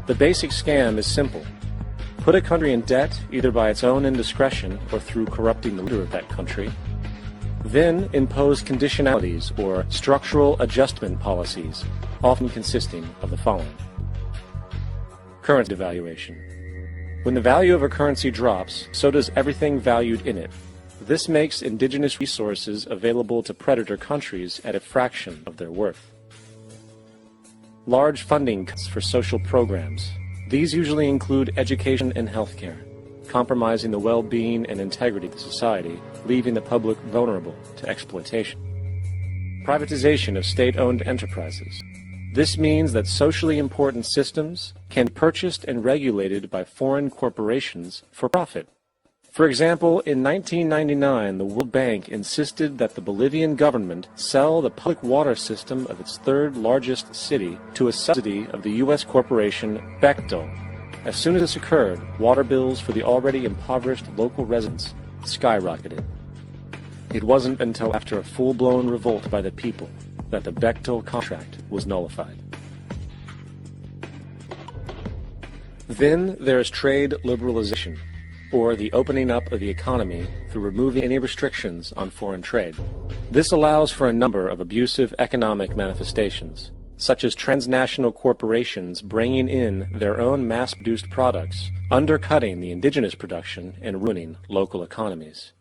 The basic scam is simple. Put a country in debt either by its own indiscretion or through corrupting the leader of that country. Then impose conditionalities or structural adjustment policies, often consisting of the following. Currency devaluation. When the value of a currency drops, so does everything valued in it. This makes indigenous resources available to predator countries at a fraction of their worth. Large funding cuts for social programs. These usually include education and healthcare, compromising the well-being and integrity of the society, leaving the public vulnerable to exploitation. Privatization of state-owned enterprises. This means that socially important systems can be purchased and regulated by foreign corporations for profit. For example, in 1999, the World Bank insisted that the Bolivian government sell the public water system of its third largest city to a subsidy of the U.S. corporation Bechtel. As soon as this occurred, water bills for the already impoverished local residents skyrocketed. It wasn't until after a full-blown revolt by the people that the Bechtel contract was nullified. Then there is trade liberalization, or the opening up of the economy through removing any restrictions on foreign trade. This allows for a number of abusive economic manifestations, such as transnational corporations bringing in their own mass-produced products, undercutting the indigenous production and ruining local economies.